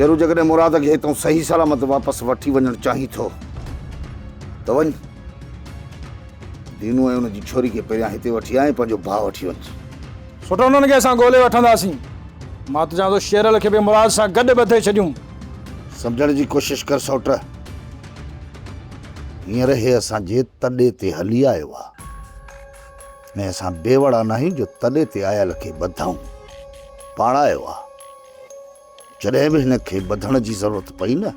शेरू जगह मुराद के हितों सही सलामत वापस वठी वञण चाही थो तो वञ दीनू ऐं उनजी छोरी के पहिरियां हिते वठी आए पंहिंजो भाउ वठी वञ। सुठो उन्हनि खे असां ॻोल्हे वठंदासीं। मां त चवां थो शेरल खे बि मुराद सां गॾु ॿधे छॾियूं। सम्झण जी कोशिश कर सौट। हींअर हे असांजे तॾे ते हली आयो आहे ऐं असां बेवड़ा नाहियूं जो तॾे ते आयल खे ॿधाऊं। पाण आयो आहे जॾहिं बि हिन खे ॿधण जी ज़रूरत पई न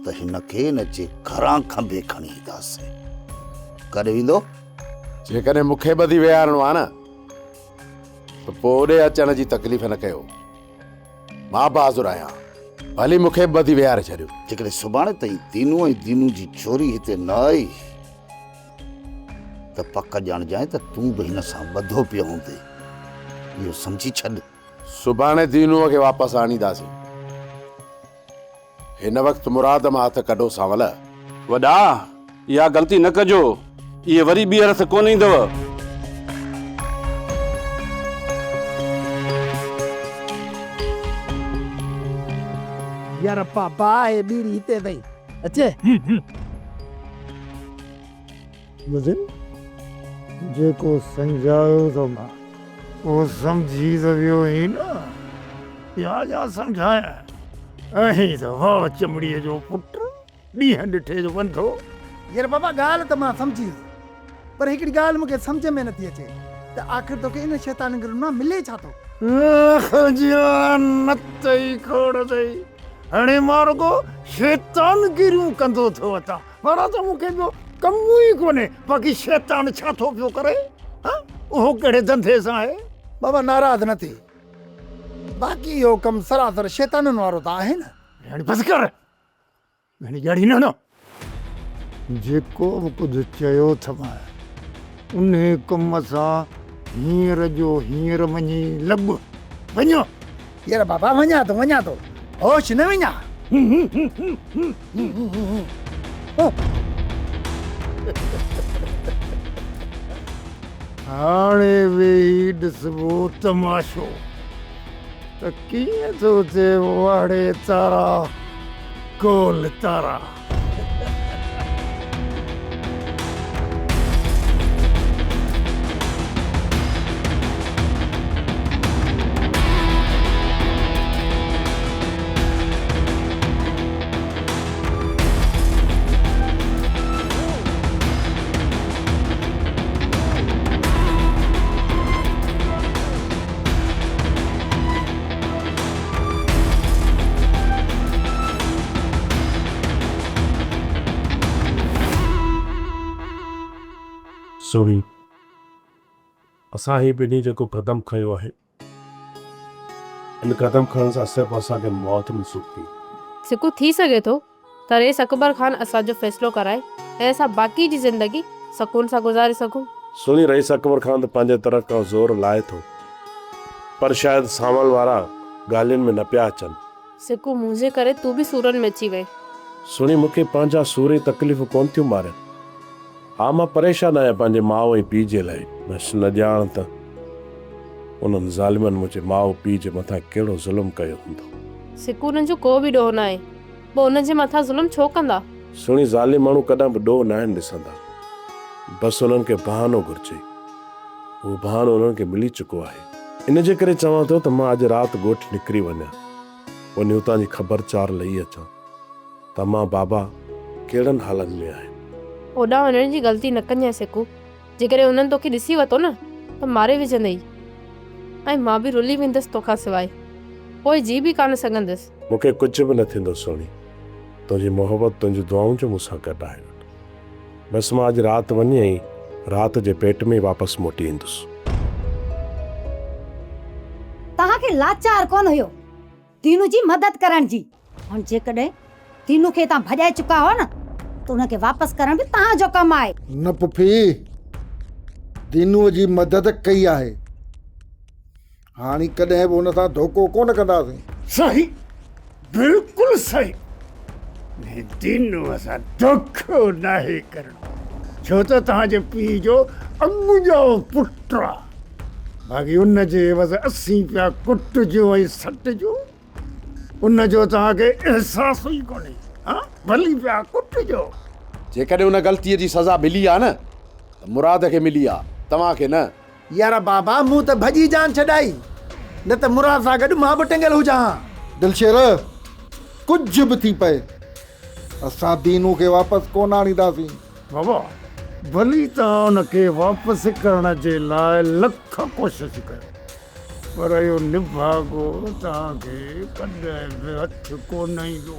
त हिन खे हिन जे घरां खंभे खणी ईंदासीं। करे वेंदो? जेकॾहिं मूंखे ॿधी विहारणो आहे न त पोइ ओॾे अचण जी तकलीफ़ न कयो। मां बहादुर आहियां, भली मूंखे ॿधी विहारे छॾियो। जेकॾहिं सुभाणे ताईं दीनू ऐं दीनू जी छोरी हिते न आई त पक ॼाणजांइ त तूं बि हिन सां ॿधो पियो हूंदे। इहो सम्झी छॾ। सुभाणे दीनूअ खे वापसि आणींदासीं। हिन वक़्तु मुराद मां हथ कढो सावल। वॾा इहा ग़लती न कजो, इहे वरी ॿीहर हथ कोन ईंदव। यार पापा ए बीड़ी हिते अथई अचे। मुझे जेको सम्झायो तो मां वो समझी तो वियो ही ना। या समझाया अहीं तो वाह चमड़ीअ जो पुट ॾींहं ॾिठे जो बंधो। यार पापा ॻाल्हि त मां सम्झी पर हिकिड़ी ॻाल्हि मूंखे सम्झ में नथी अचे त आख़िर तोखे इन शैतान गिरु मां मिले छा थो? नतई खोड़ अथई हाणे मां रुगो शैतान गिरियूं कंदो थो अचां। पर त मूंखे ॿियो कमु ई कोन्हे। बाक़ी शैतान छा थो पियो करे? उहो कहिड़े धंधे सां आहे? बाबा नाराज़ न थी, बाक़ी इहो कमु सरासर शैताननि वारो त आहे न। हाणे बसि कर हाणे ॼाणी न जेको बि कुझु चयो अथमांइ उन कम सां हींअर जो हींअर वञी लॻ वञो। यार बाबा वञा थो होश न वञा। हाणे वेही ॾिसबो तमाशो त कीअं थो थिए वाड़े तारा गोल तारा। सोही असां ही ॿिन्ही जेको क़दम खयो आहे इन क़दम खणण सां सिर्फ़ु असांखे मौत मनसूब थी। सिकू थी सघे थो त रेस अकबर ख़ान असांजो फ़ैसिलो कराए ऐं असां बाक़ी जी ज़िंदगी सुकून सां गुज़ारे सघूं। सुनी रईस अकबर ख़ान त पंहिंजे तरफ़ खां ज़ोर लाए थो पर शायदि सामान वारा ॻाल्हियुनि में न पिया अचनि। सिकू मुंहिंजे करे तूं बि सूरनि में अची वई। सुनी मूंखे पंहिंजा सूर तकलीफ़ कोन थियूं मारनि। हाँ मां परेशान आहियां पंहिंजे माउ ऐं पीउ जे लाइ। बसि न ॼाण त उन्हनि ज़ालिमनि मुंहिंजे माउ पीउ जे मथां कहिड़ो ज़ुल्म कयो हूंदो। सिकू उन्हनि जो को बि ॾोह न आहे, पोइ उन्हनि जे मथां ज़ुल्म छो कंदा? सुणी ज़ालिम माण्हू कॾहिं बि ॾोह न आहिनि ॾिसंदा, बसि उन्हनि खे बहानो घुरिजे। उहो बहानो उन्हनि खे मिली चुको आहे। इन जे करे चवां थो त मां अॼु राति ॻोठ निकिरी वञा, वञी उतां जी ख़बरचार लही अचां त मां बाबा कहिड़नि हालनि में आहिनि। ओॾां वञण जी ग़लती न कजांइ सिकू। जेकॾहिं उन्हनि तोखे ॾिसी वरितो न त मारे विझंदई ऐं मां बि रुली वेंदसि तोखां सवाइ, पोइ जी बि कान सघंदसि। मूंखे कुझु बि न थींदो सोनी, तुंहिंजी मोहबत तुंहिंजी दुआऊं जो मूंसां गॾु आहे। बसि मां अॼु राति वञी ऐं राति जे पेट में वापसि मोटी ईंदुसि। तव्हांखे लाचार कोन हुयो दीनू जी मदद करण जी। हाणे जेकॾहिं दीनू खे तव्हां भॼाए चुका हो न त उनखे वापसि करण बि तव्हांजो कमु आहे। न पुफी, दीनूअ जी मदद कई आहे, हाणे कॾहिं बि हुन सां धोखो कोन कंदासीं। सही, बिल्कुलु सही। दीनूअ सां धोखो नाहे करणो, छो त तव्हांजे पीउ जो अॻुजो पुटु आहे। बाक़ी उन जे एवज़ 80 पिया कुटिजो ऐं सटिजो उन जो तव्हांखे अहसासु ई कोन्हे हा भली पिया कुटिजो जेकॾहिं उन ग़लतीअ जी सज़ा मिली आहे न त मुराद खे मिली आहे तव्हांखे न। यार बाबा मूं त भॼी जान छॾाई न त मुराद सां गॾु मां बि टिंगियल हुजां दिलशेर कुझु बि थी पए असां दीनू खे वापसि कोन आणींदासीं। बाबा भली तव्हां उनखे वापसि करण जे लाइ लख कोशिश कयो पर इहो निभागो तव्हांखे कॾहिं बि हथु कोन ईंदो।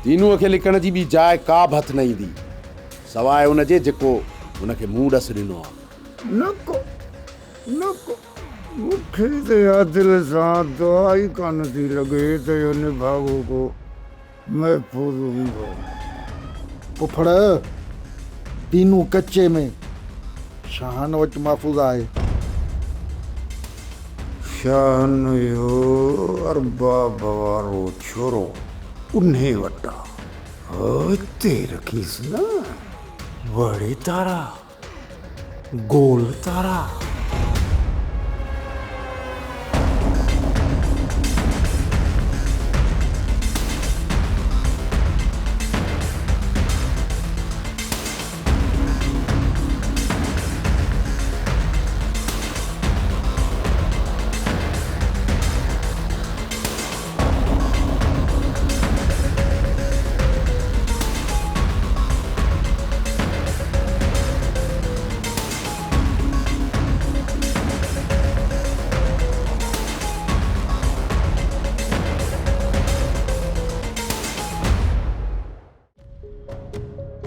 दीनूअ खे लिकण जी ॿी जाइ का बि हथु न ईंदी सवाइ उनजे जेको उनखे मुंहुं ॾस ॾिनो आहे। नको मूंखे त आदिल सां दवाई कान थी लॻे त इहो निभागो को महफ़ूज़ हूंदो। पुफड़ दीनू कच्चे में शाहन वटि महफ़ूज़ आहे। शान इहो अरबाब वारो छोरो उन वटां हिते रखीसि न वड़ी तारा गोल तारा।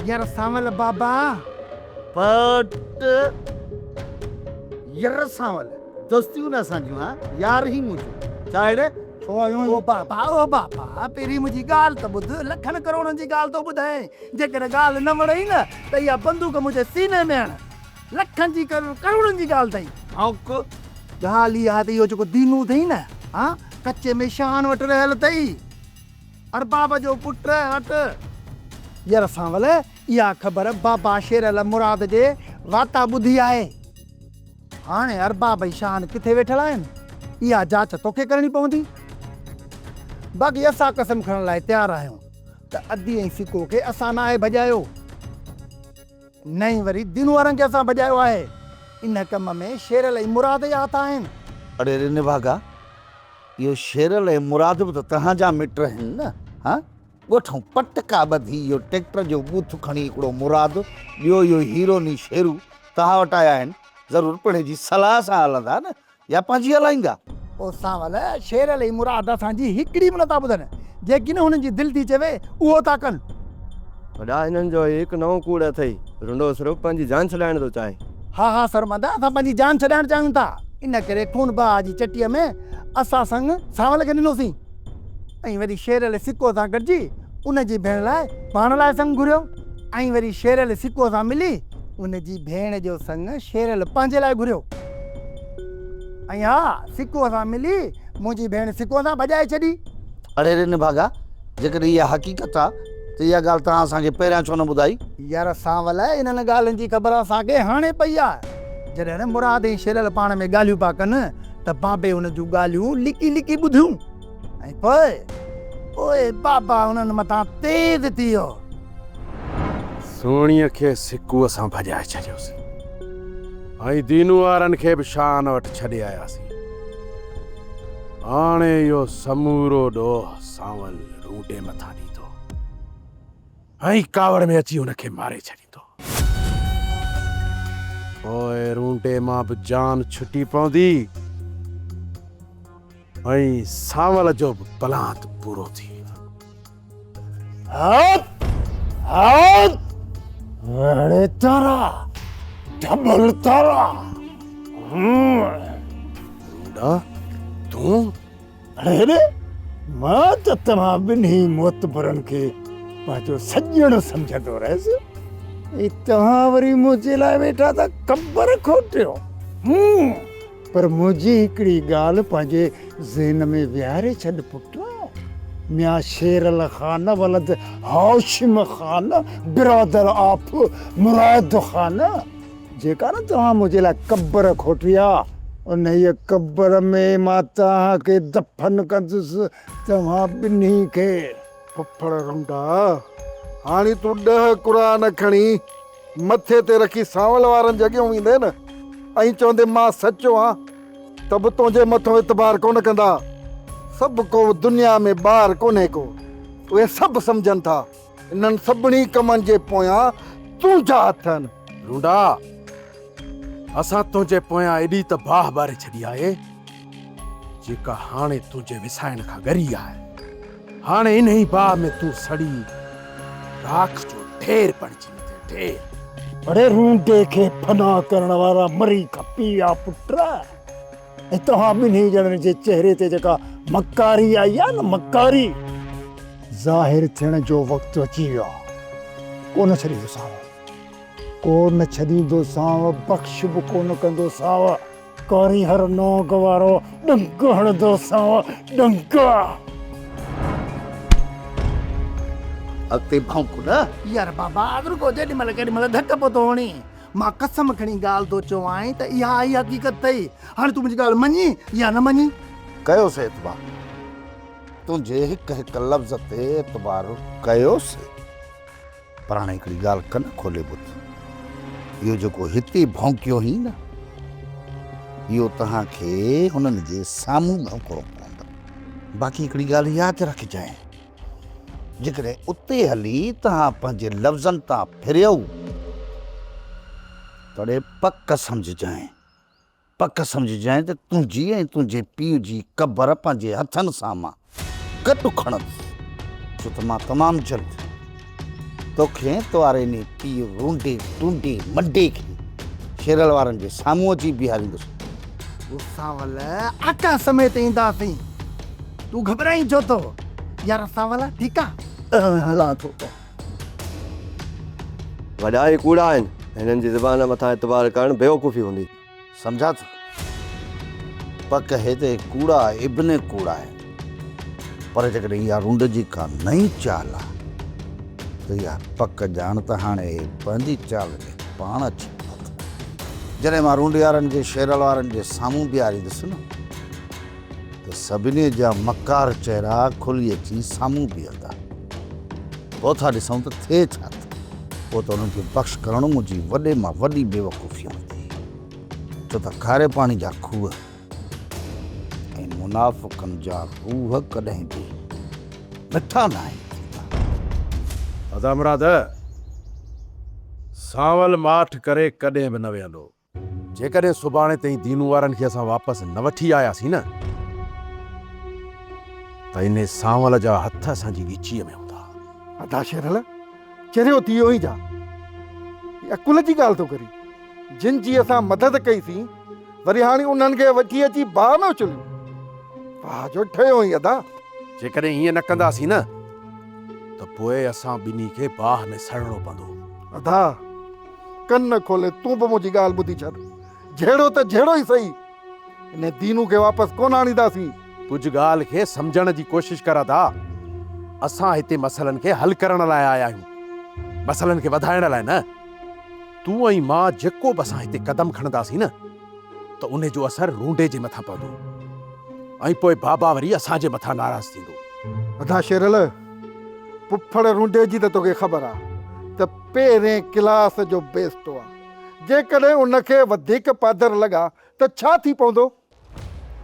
यार सावल बाबा पट यार सावल दोस्तियूं न असांजूं हा यार ही मुंहिंजो छा हेड़े ओ बाबा पहिरीं मुंहिंजी ॻाल्हि त ॿुध लखनि करोड़नि जी ॻाल्हि थो ॿुधाए जेकॾहिं ॻाल्हि न वणई न त इहा बंदूक मुंहिंजे सीने में हण लखनि जी करोड़नि जी ॻाल्हि अथई। ऐं ॻाल्हि इहा त इहो जेको दीनू अथई न हा कच्चे में शान वटि रहियल अथई अरबाब जो पुट हट। यार सावल इहा ख़बर बाबा शेरल मुराद जे वाता ॿुधी आहे। हाणे अरबाब जी शान किथे वेठल आहिनि इहा जांच तोखे करणी पवंदी। बाक़ी असां कसम खणण लाइ तयारु आहियूं त अदी ऐं सिको खे असां न आहे भॼायो नई वरी दीनू वारनि खे असां भॼायो आहे। इन कम में शेरल ऐं मुराद जा हथ आहिनि। अरे रे निभागा इहो शेरल ऐं मुराद बि त तव्हांजा मिट आहिनि न हा ॻोठूं पटका ॿधी इहो ट्रैक्टर जो बूथ खणी हिकिड़ो मुराद ॿियो इहो हीरोनी शेरू तव्हां वटि आया आहिनि ज़रूरु पिणे जी सलाह सां हलंदा न या पंहिंजी हलाईंदा। ओ सावल शेरल ऐं मुराद असांजी हिकिड़ी बि नथा ॿुधनि जेकी न हुननि जी दिलि थी चवे उहो था कनि। वॾा हिननि जो हिकु नओं कूड़ अथई रुंडो सिर्फ़ु पंहिंजी जान छॾाइण थो चाहे। हा सरमंदा असां पंहिंजी जान छॾाइणु चाहियूं था इन करे खून बहा जी चटीअ में असां संग सावल खे ॾिनोसीं ऐं वरी शेरल सिको सां गॾिजी उन जी भेण लाइ पाण लाइ संग घुरियो ऐं वरी शेरल सिको सां मिली उन जी भेण जो संग शेरल पंहिंजे लाइ घुरियो ऐं हा सिको सां मिली मुंहिंजी भेण सिको सां भॼाए छॾी। अरे रे निभागा जेकॾहिं इहा हक़ीक़त आहे त इहा ॻाल्हि तव्हां असांखे पहिरियां छो न ॿुधाई। यार सावल इन्हनि ॻाल्हियुनि जी ख़बर असांखे हाणे पई आहे जॾहिं मुराद ऐं शेरल पाण में ॻाल्हियूं पिया कनि त बाबे हुन जूं ॻाल्हियूं लिकी लिकी ॿुधियूं ऐं पोइ ओए बाबा हुननि मथां तेज़ थी वियो। सोणीअ खे सिकूअ सां भॼाए छॾियोसीं ऐं दीनू वारनि खे बि शान वटि छॾे आयासीं। हाणे इहो समूरो ॾोह सावल रूटे मथां ॾींदो ऐं कावड़ में अची हुनखे मारे छॾींदो। पोइ रूटे मां बि जान छुटी पवंदी ऐं सावल जो बि पलांत पूरो थी अरे तारा डबल तारा तूं अरे मां त तव्हां ॿिन्ही मोतबरनि खे पंहिंजो सॼण सम्झंदो रहियसि ऐं तव्हां वरी मुंहिंजे लाइ वेठा त कबर खोटियो। पर मुंहिंजी हिकिड़ी ॻाल्हि पंहिंजे ज़हन में विहारे छॾ पुट मियां शेरल ख़ान वलद हाशिम ख़ान बिरादर ऑफ मुराद ख़ान जेका न तव्हां मुंहिंजे लाइ कबर खोटी आहे उन ये कब्र में मां तव्हांखे दफ़न कंदुसि तव्हां ॿिन्ही खे। फुफड़ रुंडा, हाणे तूं 10 क़ुरान खणी मथे ते रखी सांवल वारनि जॻहियूं वेंदे न ऐं चवंदे मां सचो आहियां त बि तुंहिंजे मथां इतबार कोन कंदा। सभु को दुनिया में ॿार कोन्हे को, उहे सभु सम्झनि था इन्हनि सभिनी कमनि जे पोयां तुंहिंजा हथ आहिनि। रूंडा, असां तुंहिंजे पोयां एॾी त बाह ॿारे छॾी आहे जेका हाणे तुंहिंजे विसाइण खां ॻरी आहे। हाणे इन ई बाह में तूं सड़ी राख जो ढेर पड़जी वञे, ढेर। अरे रूंडे खे फना करण वारा मरी खपी आ पुट। ऐं तव्हां ॿिन्ही ॼणनि जे चहिरे ते जेका मकारी आई आहे न, मकारी ज़ाहिर थियण जो वक़्तु अची वियो आहे। कोन छॾींदोसांव, कोन छॾींदोसांव, बख़्श बि कोन कंदोसांव। कारी हर नो गवारो डंक हणंदोसांव, डंक। अॻिते भौंकु न। यार बाबा अगर को जेॾी महिल केॾी महिल धक पोइ थो हणी। मां कसम खणी ॻाल्हि थो चवां त इहा आई हक़ीक़त अथई। हाणे तूं मुंहिंजी ॻाल्हि मञी या न मञी? कयोसीं एतबार, तुंहिंजे हिकु हिकु लफ़्ज़ ते एतबार कयोसीं। पर हाणे हिकिड़ी ॻाल्हि कन खोले ॿुध। इहो जेको हिते भौंकियो हुई न, इहो तव्हांखे हुननि जे साम्हूं भौंकणो पवंदो। बाक़ी हिकिड़ी ॻाल्हि यादि रखजांइ, जेकॾहिं उते हली तव्हां पंहिंजे लफ़्ज़नि तां फिरियो तॾहिं पक सम्झजांइ, पक सम्झजांइ त तुंहिंजी ऐं तुंहिंजे पीउ जी क़बर पंहिंजे हथनि सां मां गॾु खणंदुसि। छो त मां तमामु जल्द तोखे तुंहिंजे इन पीउ रूंडे टूंडे मड्डे खे शेरल वारनि जे साम्हूं अची बीहारींदुसि। सावल आका समेत ईंदासीं, तूं घबराई छो थो? यार सावल ठीकु आहे, हलां थो। वॾा ई कूड़ा आहिनि, हिननि जी ज़बान मथां एतबार करणु बेवकूफ़ी हूंदी। सम्झा थो? पक हिते कूड़ा इब्न कूड़ा आहे, पर जेकॾहिं इहा रूंड जी का नई चाल आहे त इहा पक ॼाण त हाणे पंहिंजी चाल में पाण अची पहुतो। जॾहिं मां रूंड वारनि जे शेरल वारनि जे साम्हूं बीहारींदुसि न त सभिनी जा मकार चहिरा खुली अची साम्हूं बीहंदा। पोइ था ॾिसूं त थिए छा थो। पोइ त उन्हनि खे बख़्श करणु मुंहिंजी वॾे मां वॾी बेवकूफ़ी हूंदी। छो त खारे पाणी जा खूह ऐं मुनाफ़िक़नि जा रूह कॾहिं बि मिठा न आहिनि। अदा मुराद, सावल माठ करे कॾहिं बि न वेहंदो। जेकॾहिं सुभाणे ताईं दीनू वारनि खे असां वापसि न वठी आयासीं न त इन सांवल जा हथ असांजी ॻिचीअ में हूंदा। अदा शेरल चरियो थी वियो ई जा। अकुल जी ॻाल्हि थो करी। जिन जी असां मदद कईसीं वरी हाणे उन्हनि खे वठी अची बाह में उछलियूं। वाह जो ठहियो ई अदा। जेकॾहिं हीअं न कंदासीं न त पोइ असां ॿिन्ही खे बाह में सड़णो पवंदो। अदा कन खोले तूं बि मुंहिंजी ॻाल्हि ॿुधी छॾ। जहिड़ो त जहिड़ो ई सही, इन दीनू खे वापसि कोन आणींदासीं। कुझु ॻाल्हि खे सम्झण जी कोशिशि कर था। असां हिते मसइलनि खे हल करण लाइ आया आहियूं, मसइलनि खे वधाइण लाइ न। तूं ऐं मां जेको बि असां हिते क़दम खणंदासीं न त उन जो असरु रूंडे जे मथां पवंदो ऐं पोइ बाबा वरी असांजे मथां नाराज़ थींदो। अदा शेरल, फुफड़ रूंडे जी त तोखे ख़बर आहे त पहिरें क्लास जो बेस्तो आहे। जेकॾहिं उनखे वधीक पादर लॻा त छा थी पवंदो?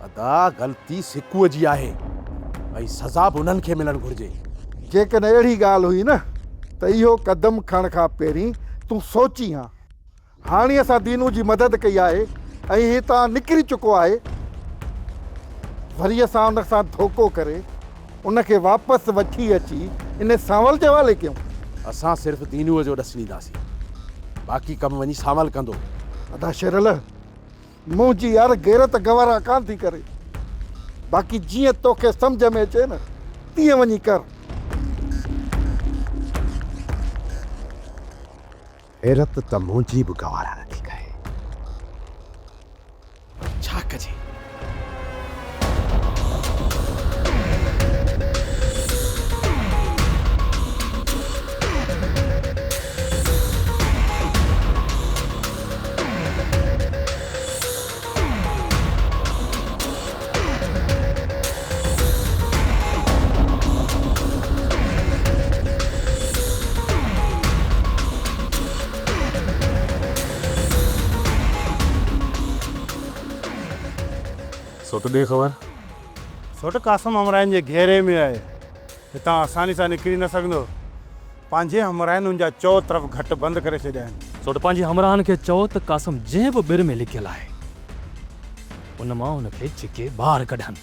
अदा ग़लती सिकूअ जी आहे ऐं सज़ा बि उन्हनि खे मिलणु घुरिजे। जेकॾहिं अहिड़ी ॻाल्हि हुई न त इहो क़दम खणण खां पहिरीं तूं सोची हा। हाणे असां दीनू जी मदद कई आहे ऐं हितां निकिरी चुको आहे, वरी असां उन सां धोखो करे उनखे वापसि वठी अची इन सांवल जे हवाले कयूं। असां सिर्फ़ु दीनूअ जो ॾसु ॾींदासीं, बाक़ी कमु वञी सांवल कंदो। अदा शेरल, मुंहिंजी यार गैरत गवारा कान थी करे। बाक़ी जीअं तोखे सम्झ में अचे न तीअं वञी कर। हैरत त मुंहिंजी बि गवारा नथी करे। छा कजे? सो तो ॾे ख़बर सोट कासम हमराइन जे घेरे में आहे, हितां आसानी सां निकिरी न सघंदो। पंहिंजे हमराइनुनि जा चौ तरफ़ घट बंदि करे छॾिया आहिनि। सो त पंहिंजे हमराहनि खे चओ त कासम जंहिं बि ॿिर में लिकियलु आहे उन मां हुनखे छिके ॿाहिरि कढनि।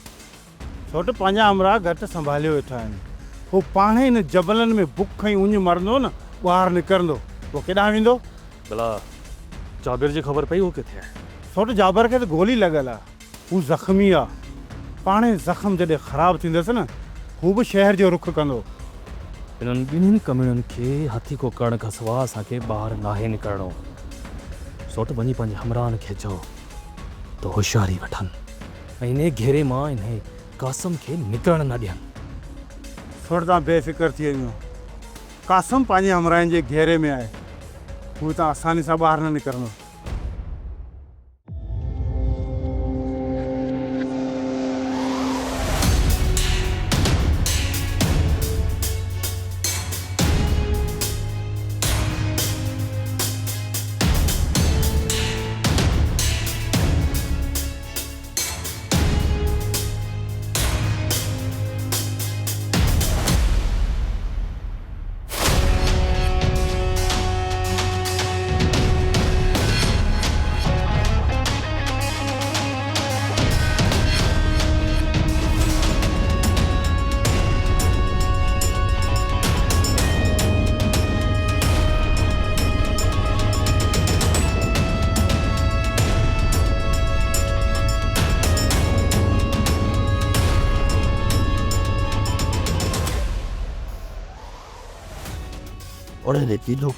सोट पंहिंजा हमराह घटि संभालियो वेठा आहिनि। हू पाण हिन जबलनि में बुख ऐं उञ मरंदो न, ॿाहिरि निकिरंदो, पोइ केॾांहुं वेंदो? भला जाबिर जी ख़बर पई उहो किथे आहे? सोट जाबर खे त गोली लॻल आहे, हू ज़ख़्मी आहे। पाणे ज़ख़्म जॾहिं ख़राबु थींदसि न, हू बि शहर जो रुख कंदो। इन्हनि ॿिन्हिनि कमीणनि खे हथी को करण खां सवाइ असांखे ॿाहिरि नाहे निकिरणो। सोट वञी पंहिंजे हमराहनि खे चओ त होशियारी वठनि ऐं इन घेरे मां इन कासम खे निकिरणु न ॾियनि। सोट तव्हां बेफ़िक्र थी वञो, कासम पंहिंजे हमराहनि जे घेरे में आहे, हू तव्हां आसानी सां ॿाहिरि न निकिरंदो। ओड़े ने तीनो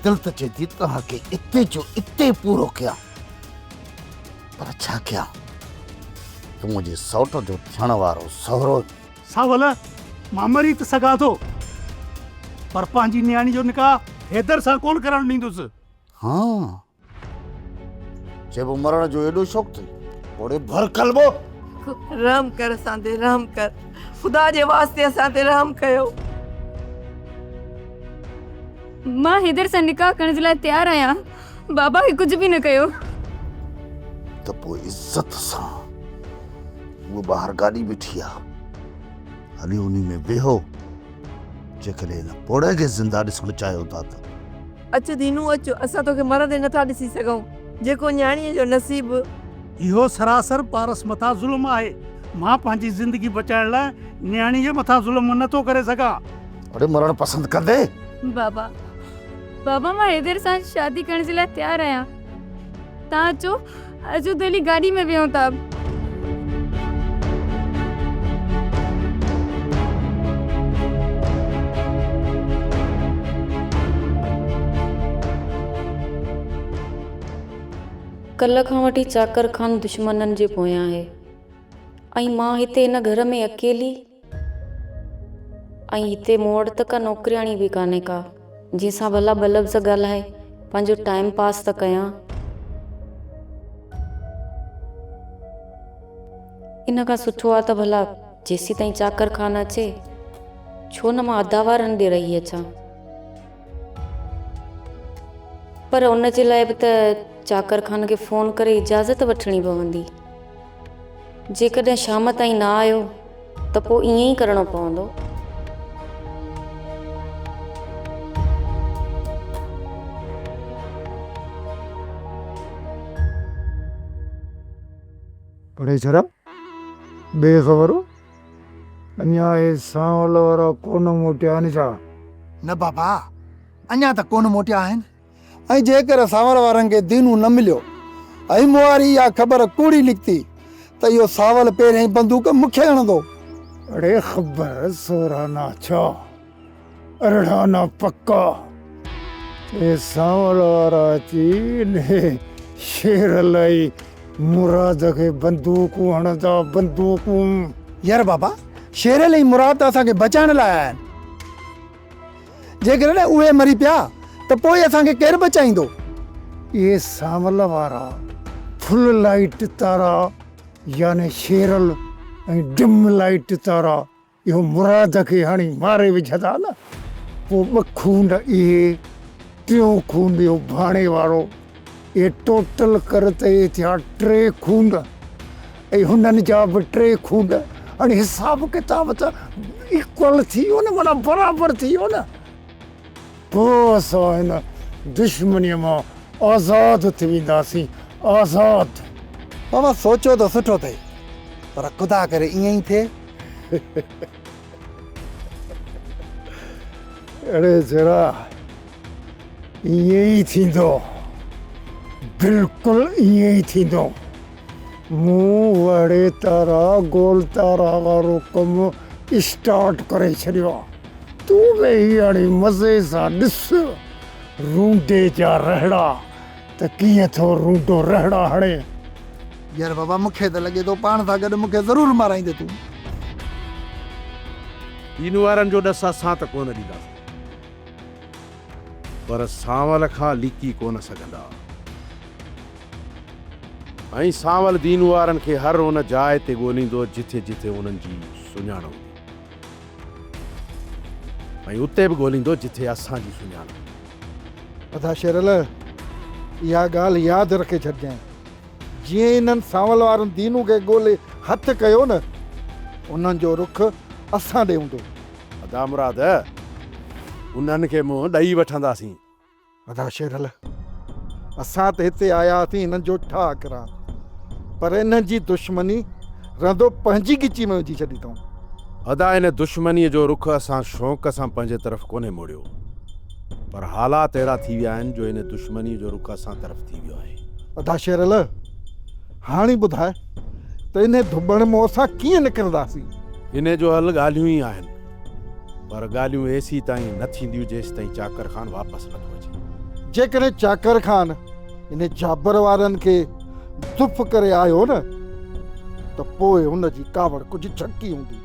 दिल त चए थी तव्हांखे इते जो इते पूरो कयां, पर छा कयां? तूं मुंहिंजे सौट जो थियण वारो सहुरो। सावल मां मरी त सघां थो, पर पंहिंजी नियाणी जो निकाह हैदर सां कोन करणु ॾींदुसि। हाँ, चइबो मरण जो एॾो शौक़ु थी, ओड़े भर कलबो। रहम कर असां ते, रहम कर, ख़ुदा जे वास्ते असां ते रहम कयो। मां हैदर सां निकाह करण जे लाइ तयारु आहियां, बाबा खे कुझु बि न कयो। त पोइ इज़त सां वो ॿाहिरि गाॾी बीठी आहे, हली उन्ही में वेहो। जेकॾहिं हिन पोड़े खे ज़िंदा ॾिसणु चाहियो था त अचु दीनू अचु, असां तोखे मरंदे नथा ॾिसी सघूं, जेको न्याणीअ जो नसीब। इहो सरासर पारस मथां ज़ुल्म आहे। मां पंहिंजी ज़िंदगी बचाइण लाइ न्याणी जे मथां ज़ुल्म नथो करे सघां। अरे मरण पसंदि कंदे? बाबा बाबा मां हैदर सां शादी करण जे लाइ तयारु आहियां, तव्हां अचो, अचो दिल्ली गाॾी में वियूं था। कल्ह खां वठी चाकर खान दुश्मननि जे पोयां आहे ऐं मां हिते इन घर में अकेली, ऐं हिते मूं वटि त का नौकरियाणी बि कान्हे का जंहिंसां भला ॿ लफ़्ज़ ॻाल्हाए पंहिंजो टाइम पास त कयां। इन खां सुठो आहे त भला जेसीं ताईं चाकर खान अचे, छो न मां अदावारनि ॾे रही अचां। पर उन जे लाइ बि त चाकर खान खे फ़ोन करे इजाज़त वठणी पवंदी। जेकॾहिं शाम ताईं न आयो त पोइ ईअं ई करिणो पवंदो। पढ़े छड़ा बेखबर अञा ये सांवल वारा कोन मोटिया आहिनि छा? न बाबा, अञा त कोन मोटिया आहिनि। ऐं जेकर सांवल वारनि खे दीनू न मिलियो ऐं मुआरी इहा ख़बर कूड़ी निकिती त इहो सावल पहिरियों ई बंदूक मूंखे हणंदो। अरे ख़बर सोराना छा, अरड़ाना पक्का। ये सांवल वारा अची ने शेर लाई मुराद खे बंदूकूं हणंदा, बंदूकूं। यार बाबा, शेर लाइ मुराद त असांखे बचाइण लाइ आया आहिनि। जेकर उहे मरी पिया त पोइ असांखे केरु बचाईंदो? ये सांवल वारा फुल लाइट तारा यानी शेरल ऐं डिम लाइट तारा इहो मुराद खे हणी मारे विझंदा न, पोइ ॿ खूंड इहे, टियों खूंड इहो भाणे वारो, ये टोटल कर त इहे थिया 3 खूंड। ऐं हुननि जा बि 3 खून हाणे हिसाब किताब त इक्वल थी वियो न, माना बराबरि थी वियो न। पोइ असां हिन दुश्मनीअ मां आज़ादु थी वेंदासीं, आज़ादु। बाबा सोचो त सुठो अथई, पर ख़ुदा करे ईअं ई थिए। अड़े जरा ईअं ई थींदो, बिल्कुलु ईअं ई थींदो। मूं वड़े तारा गोल तारा वारो कमु स्टार्ट करे छॾियो आहे। तूं वेही हाणे मज़े सां ॾिस रूंडे जा रहड़ा त कीअं थो रूंडो रहड़ा हणे। यार बाबा मूंखे त लॻे थो पाण सां गॾु मूंखे ज़रूरु माराईंदे तूं। इन वारनि जो ॾस असां त कोन ॾींदासीं, पर सांवल खां लिकी कोन सघंदा। ऐं सांवल दीन वारनि खे हर उन जाइ ते ॻोल्हींदो जिथे जिथे उन्हनि जी सुञाण हूंदी, ऐं उते बि ॻोल्हींदो जिथे असांजी सुञाण। अदा शेरल, इहा ॻाल्हि यादि रखे छॾिजांइ। जीअं इन्हनि सांवल वारनि दीनू खे ॻोल्हे हथु कयो न, उन्हनि जो रुख असां ॾे हूंदो। अदा मुराद, उन्हनि खे मुंहुं ॾेई वठंदासीं। अदा शेरल, असां त हिते आया हुआसीं हिननि जो ठाह करा, पर इन्हनि जी दुश्मनी रंदो पंहिंजी गिची में विझी छॾी अथऊं। अदा इन दुश्मनीअ जो रुख असां शौक़ सां पंहिंजे तरफ़ कोन्हे मोड़ियो, पर हालात अहिड़ा थी विया आहिनि जो इन दुश्मनीअ जो रुख असां तरफ़ थी वियो आहे। अदा शेरल, हाणे ॿुधाए त इन धुॿण मां असां कीअं निकिरंदासीं? इन जो हल ॻाल्हियूं ई आहिनि, पर ॻाल्हियूं एसी ताईं न थींदियूं जेसि ताईं चाकर ख़ान वापसि नथो अचे। जेकॾहिं चाकर ख़ान इन जाबर वारनि खे दुफ़ करे आयो न, त पोइ हुन जी कावड़ कुझु छकी हूंदी।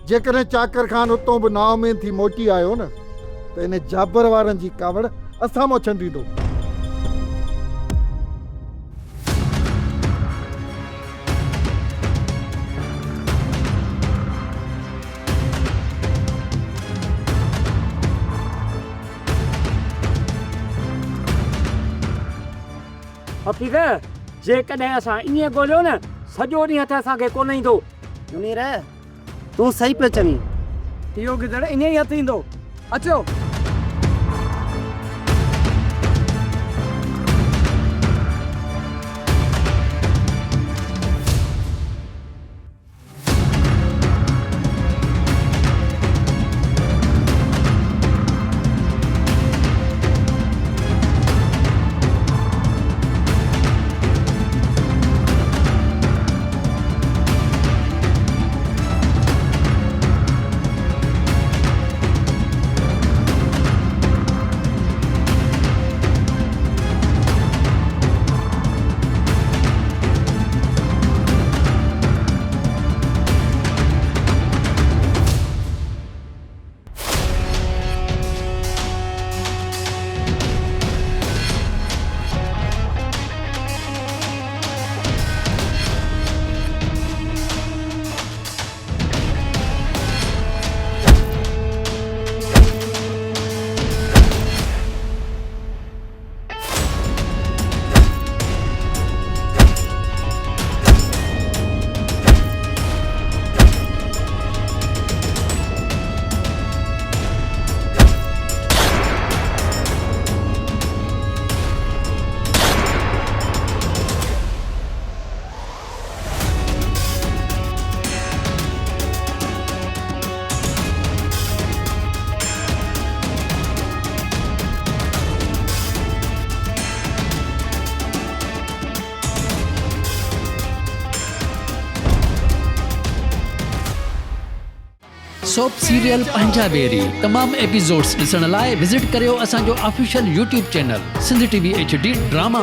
जेकॾहिं चाकर ख़ान उतां बि नाउमीद थी मोटी आयो न, त इन जाबर वारनि जी कावड़ असां मां छंडींदो। हक़ीक़त जेकॾहिं असां ईअं ॻोल्हियो न, सॼो ॾींहुं हथ असांखे कोन ईंदो। मुनीर, तूं सही पियो चवीं, इहो गिदड़ ईअं ई हथु ईंदो। अचो। सोप सीरियल पंजाबेरी तमाम एपिसोड्स ॾिसण लाइ विज़िट करियो असांजो official YouTube channel Sindh TV HD drama.